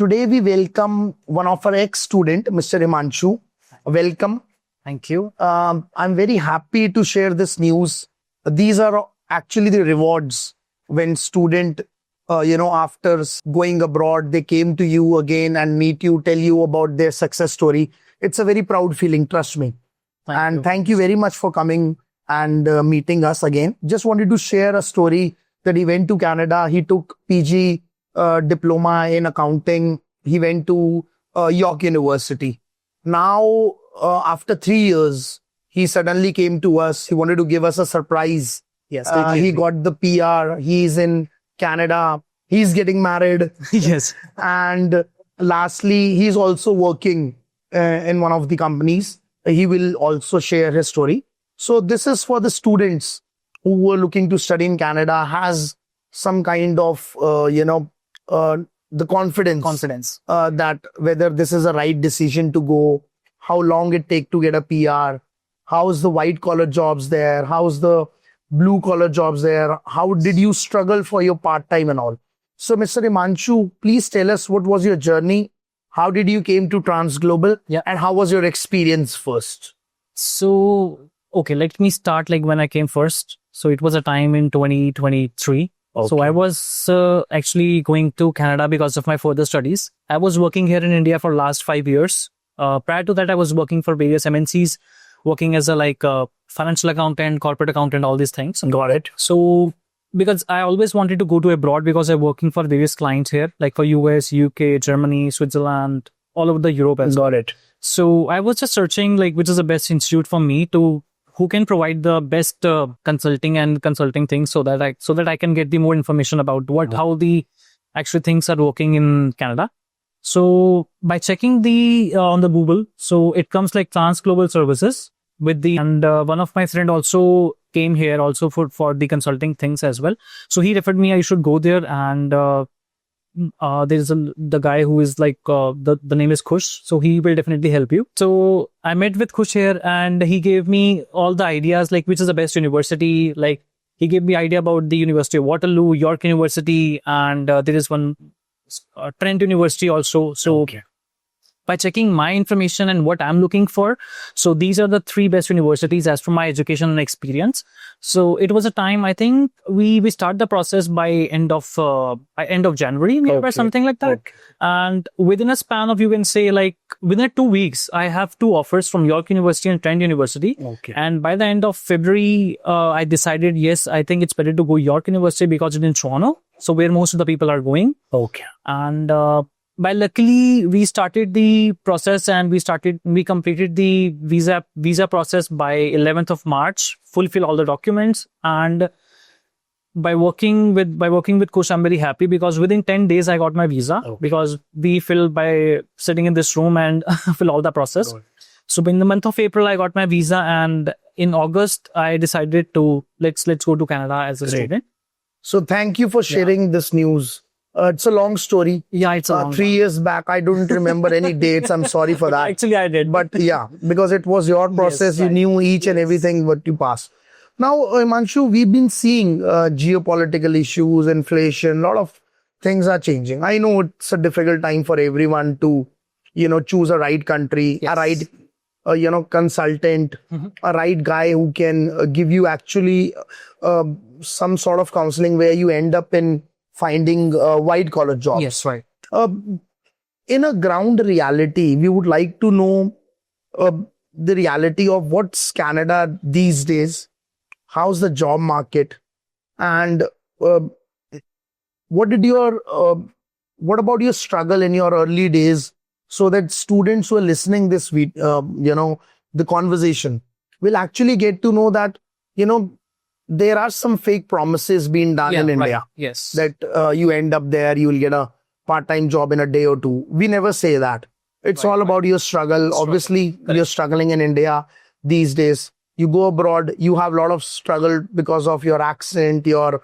Today we welcome one of our ex-student, Mr. Himanshu. Welcome. Thank you. I'm very happy to share this news. These are actually the rewards when student, after going abroad, they came to you again and meet you, tell you about their success story. It's a very proud feeling, trust me. Thank you very much for coming and meeting us again. Just wanted to share a story that he went to Canada. He took PG diploma in accounting. He went to York University. Now, after 3 years, he suddenly came to us. He wanted to give us a surprise. Yes. He got the PR. He's in Canada. He's getting married. Yes. And lastly, he's also working in one of the companies. He will also share his story. So this is for the students who were looking to study in Canada, has some kind of, the confidence that whether this is a right decision to go, how long it take to get a PR, how's the white collar jobs there, how's the blue collar jobs there, how did you struggle for your part-time and all. So Mr. Himanshu, please tell us what was your journey, how did you came to Transglobal, and how was your experience first? So, okay, let me start like when I came first. So it was a time in 2023. Okay. So I was actually going to Canada because of my further studies. I was working here in India for last 5 years. Prior to that, I was working for various MNCs, working as a financial accountant, corporate accountant, all these things. Got it. So because I always wanted to go to abroad because I'm working for various clients here, like for US, UK, Germany, Switzerland, all over the Europe as well. Got it. So I was just searching which is the best institute for me to who can provide the best consulting things so that I can get the more information about how the actual things are working in Canada. So by checking the on the Google, so it comes like Transglobal services and one of my friend also came here also for the consulting things as well. So he referred me I should go there, and there's the guy who is the name is Kush, so he will definitely help you. So I met with Kush here and he gave me all the ideas which is the best university. He gave me idea about the University of Waterloo, York University, and there is one Trent University also. So by checking my information and what I'm looking for, so these are the 3 best universities as from my education and experience. So it was a time, I think we start the process by end of January, maybe or something like that. And within a span of, you can say within 2 weeks, I have 2 offers from York University and Trent University. And by the end of February, I decided, yes, I think it's better to go York University because it's in Toronto. So where most of the people are going. And by luckily, we started the process and we completed the visa process by 11th of March, fulfill all the documents. And by working with Kush, I'm very happy because within 10 days, I got my visa because we fill by sitting in this room and fill all the process. So in the month of April, I got my visa, and in August, I decided to let's go to Canada as a student. So thank you for sharing this news. It's a long story. Yeah, it's a long 3 years back. I don't remember any dates. I'm sorry for that. Actually, I did. But yeah, because it was your process. You knew each and everything what you passed. Now, Himanshu, we've been seeing geopolitical issues, inflation, a lot of things are changing. I know it's a difficult time for everyone to, choose a right country, a right, consultant, a right guy who can give you actually some sort of counseling where you end up in finding white collar jobs. Yes, right. In a ground reality, we would like to know the reality of what's Canada these days. How's the job market? And what about your struggle in your early days, so that students who are listening this week, the conversation will actually get to know that, there are some fake promises being done in India. Yes. That you end up there, you will get a part-time job in a day or 2. We never say that. It's all about your struggle. Obviously, you're struggling in India these days. You go abroad, you have a lot of struggle because of your accent, you are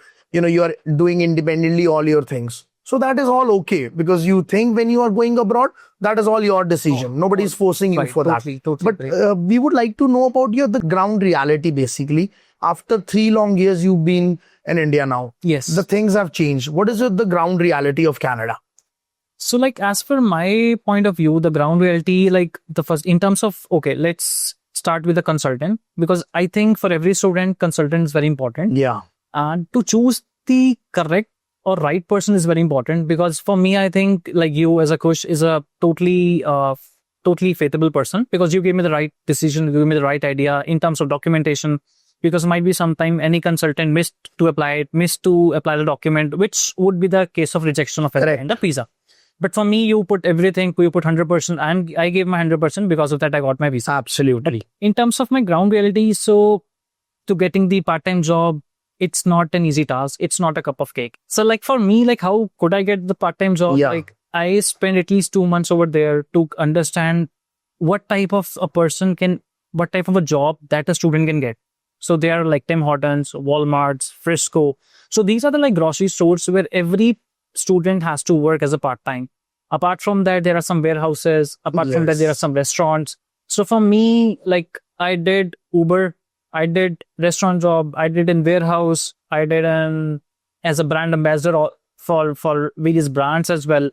doing independently all your things. So that is all okay, because you think when you are going abroad, that is all your decision. Nobody's forcing you for that. But we would like to know about the ground reality, basically. After 3 long years, you've been in India now. Yes. The things have changed. What is the ground reality of Canada? So like as per my point of view, the ground reality, like the first in terms of, okay, let's start with the consultant, because I think for every student, consultant is very important. Yeah. And to choose the correct or right person is very important, because for me, I think like you as a coach is a totally faithable person, because you gave me the right decision, you gave me the right idea in terms of documentation, because might be sometime any consultant missed to apply the document, which would be the case of rejection of Correct. the visa. But for me, you put everything, you put 100%, and I gave my 100%. Because of that, I got my visa. Absolutely. In terms of my ground reality, so to getting the part-time job, it's not an easy task. It's not a cup of cake. So like for me, like how could I get the part-time job? Yeah. Like I spent at least 2 months over there to understand what type of a job that a student can get. So they are like Tim Hortons, Walmarts, Frisco. So these are the like grocery stores where every student has to work as a part-time. Apart from that, there are some warehouses. Apart from that, Yes. there are some restaurants. So for me, like I did Uber, I did restaurant job, I did in warehouse, I did as a brand ambassador for various brands as well.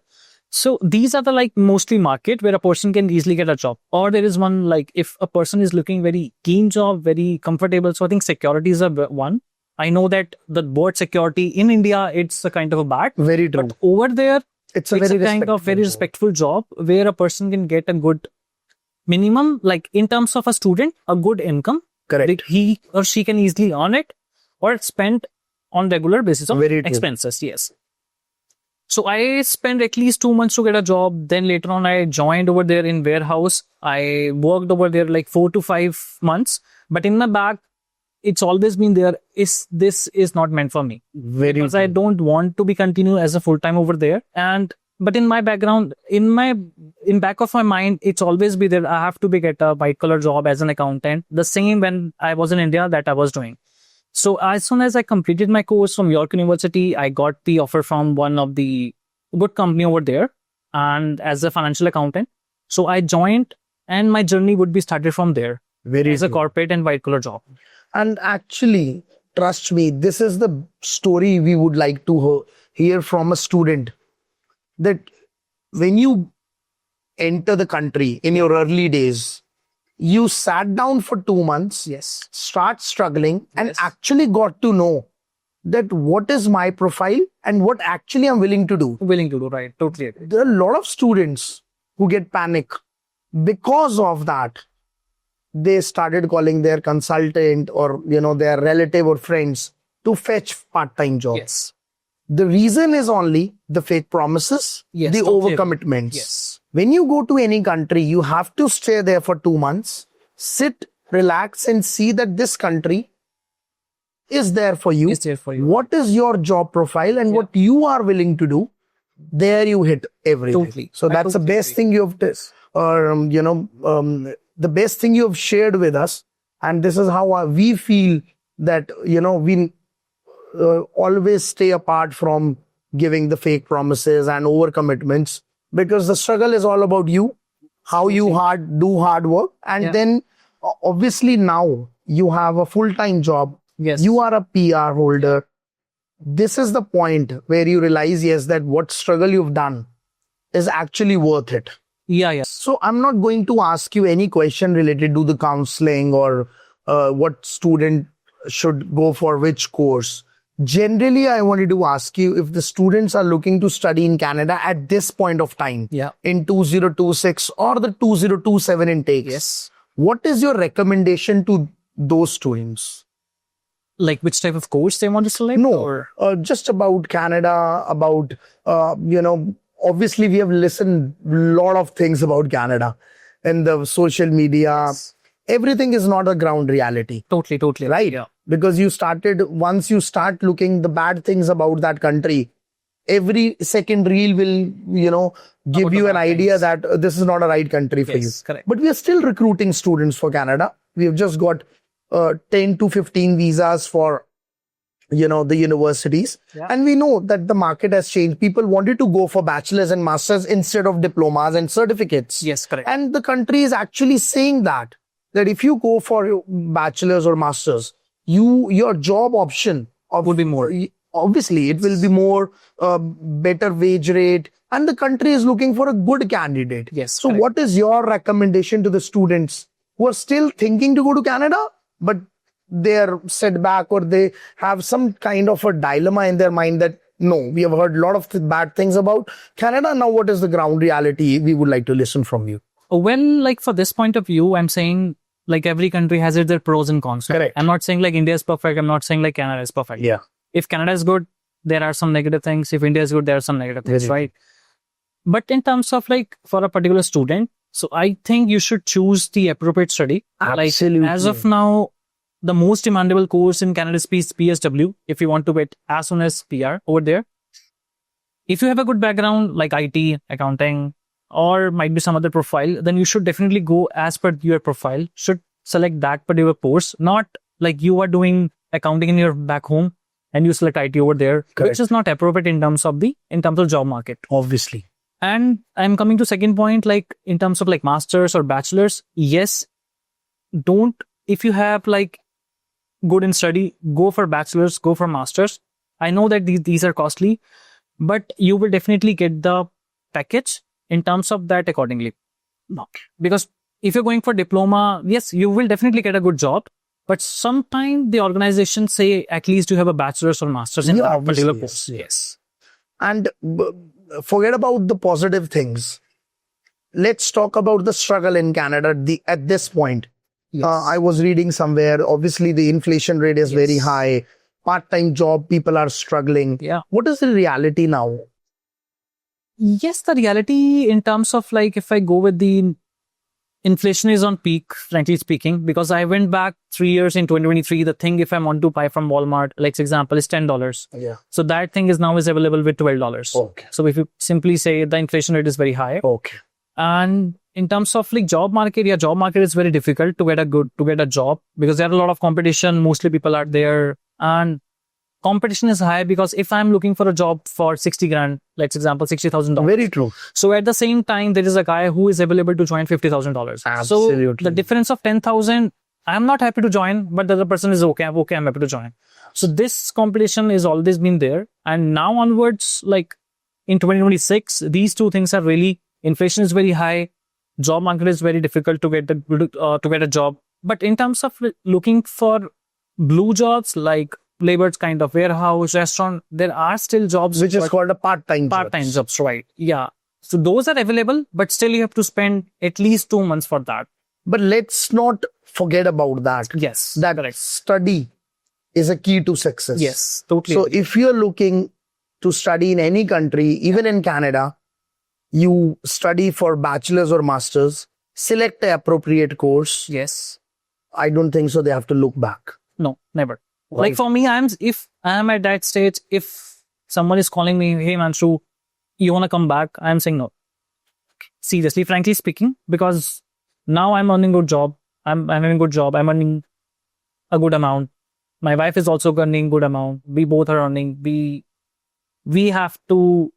So these are the like mostly market where a person can easily get a job. Or there is one like if a person is looking very keen job, very comfortable. So I think security is one. I know that the board security in India, it's a kind of a bad. Very true. But over there, It's a it's very a kind of very respectful job where a person can get a good minimum, like in terms of a student, a good income. Correct. Like he or she can easily earn it or spend on regular basis of Very true. expenses. Yes. So I spent at least 2 months to get a job. Then later on, I joined over there in warehouse. I worked over there like 4 to 5 months. But in my back, it's always been there. This is not meant for me, Very because I don't want to be continue as a full time over there. But in my background, in back of my mind, it's always be there. I have to be get a white collar job as an accountant. The same when I was in India that I was doing. So as soon as I completed my course from York University, I got the offer from one of the good company over there, and as a financial accountant. So I joined, and my journey would be started from there Very as a true. corporate and white collar job. And actually, trust me, this is the story we would like to hear from a student. That when you enter the country in your early days, you sat down for 2 months, Yes. start struggling, and Yes. actually got to know that what is my profile and what actually I'm willing to do. Willing to do, right? Totally agree. There are a lot of students who get panic because of that. They started calling their consultant or their relative or friends to fetch part-time jobs. Yes. The reason is only the fake promises, Yes, the totally agree. overcommitments. Yes. When you go to any country, you have to stay there for 2 months, sit, relax, and see that this country is there for you. Is there for you. What is your job profile and what you are willing to do? There you hit everything. Totally. So I that's the totally best agree. thing you have the best thing you have shared with us. And this is how we feel that, we always stay apart from giving the fake promises and overcommitments, because the struggle is all about you, how you do hard work. And Yeah. then obviously now you have a full-time job. Yes. You are a PR holder. This is the point where you realize, yes, that what struggle you've done is actually worth it. Yeah, yeah. So I'm not going to ask you any question related to the counseling or what student should go for which course. Generally, I wanted to ask you if the students are looking to study in Canada at this point of time, Yeah. in 2026 or the 2027 intakes. Yes. What is your recommendation to those students? Like which type of course they want to select? No, Or just about Canada, about, obviously we have listened a lot of things about Canada in the social media. Everything is not a ground reality, totally. right? Yeah. Because once you start looking the bad things about that country, every second reel will, give About you the an bad idea things. that this is not a right country for you. Yes, correct. But we are still recruiting students for Canada. We have just got 10 to 15 visas for, the universities. Yeah. And we know that the market has changed. People wanted to go for bachelor's and master's instead of diplomas and certificates. Yes, correct. And the country is actually saying that if you go for your bachelor's or master's, your job option Would be more. Obviously, it will be more better wage rate, and the country is looking for a good candidate. Yes. So correct. what is your recommendation to the students who are still thinking to go to Canada, but they're set back, or they have some kind of a dilemma in their mind that, no, we have heard a lot of bad things about Canada. Now, what is the ground reality? We would like to listen from you. Well, like for this point of view, I'm saying like every country has their pros and cons. Correct. I'm not saying like India is perfect. I'm not saying like Canada is perfect. Yeah. If Canada is good, there are some negative things. If India is good, there are some negative things, Very right? But in terms of like for a particular student, so I think you should choose the appropriate study. Absolutely. Like as of now, the most demandable course in Canada is PSW. If you want to get as soon as PR over there, if you have a good background like IT, accounting, or might be some other profile, then you should definitely go as per your profile. Should select that particular course, not like you are doing accounting in your back home and you select IT over there, Correct. which is not appropriate in terms of job market. Obviously. And I'm coming to second point, like in terms of like masters or bachelors. Yes, don't, if you have like good in study, go for bachelors, go for masters. I know that these are costly, but you will definitely get the package in terms of that accordingly. No, because if you're going for diploma, yes, you will definitely get a good job, but sometimes the organization say at least you have a bachelor's or master's in that particular course. Yes. And forget about the positive things. Let's talk about the struggle in Canada at this point. Yes. I was reading somewhere, obviously the inflation rate is very high. Part-time job, people are struggling. Yeah. What is the reality now? Yes, the reality in terms of like if I go with the inflation is on peak, frankly speaking, because I went back 3 years in 2023. The thing, if I want to buy from Walmart, like example, is $10. Yeah. So that thing is now available with $12. Okay. So if you simply say the inflation rate is very high. Okay. And in terms of like job market, yeah, job market is very difficult to get a job because there are a lot of competition. Mostly people are there, and competition is high because if I'm looking for a job for 60 grand, let's example, $60,000. Very true. So at the same time, there is a guy who is available to join $50,000. Absolutely. So the difference of 10,000, I'm not happy to join, but the other person is okay, I'm happy to join. So this competition has always been there. And now onwards, like in 2026, these two things are really, inflation is very high. Job market is very difficult to get a job. But in terms of looking for blue jobs, like labor's kind of warehouse, restaurant, there are still jobs. Which is called a part-time jobs, right? Yeah. So those are available, but still you have to spend at least 2 months for that. But let's not forget about that. Yes. That correct. study is a key to success. Yes, totally. So if you're looking to study in any country, even in Canada, you study for bachelor's or master's, select the appropriate course. Yes. I don't think so they have to look back. No, never. Right. Like for me, if I'm at that stage, if someone is calling me, hey Himanshu, you want to come back? I'm saying no. Seriously, frankly speaking, because now I'm earning a good job. I'm having a good job. I'm earning a good amount. My wife is also earning good amount. We both are earning. We have to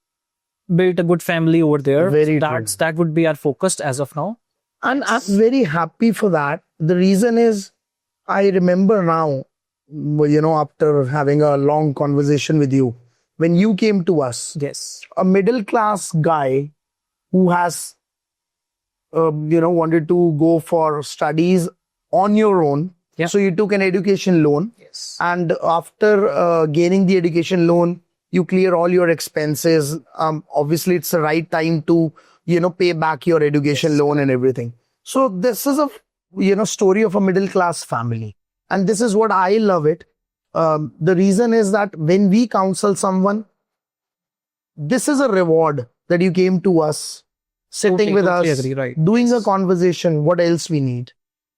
build a good family over there. Very That would be our focus as of now. And I'm very happy for that. The reason is, I remember now, after having a long conversation with you, when you came to us, Yes. a middle class guy who has, wanted to go for studies on your own. Yeah. So you took an education loan. Yes. And after gaining the education loan, you clear all your expenses. Obviously, it's the right time to, pay back your education loan and everything. So this is a, story of a middle class family. And this is what I love it. The reason is that when we counsel someone, this is a reward that you came to us, sitting with Totally us, agree, right. doing a conversation. What else we need?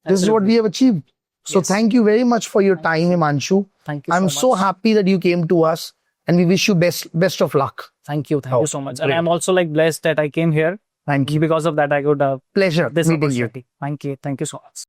This is what Absolutely. we have achieved. So Yes. thank you very much for your time, Himanshu. Thank you. I'm so much. happy that you came to us, and we wish you best of luck. Thank you. Thank Oh, you so much. And great. I'm also like blessed that I came here. Thank you. Because of that, I got Pleasure this meeting you. opportunity. Thank you. Thank you so much.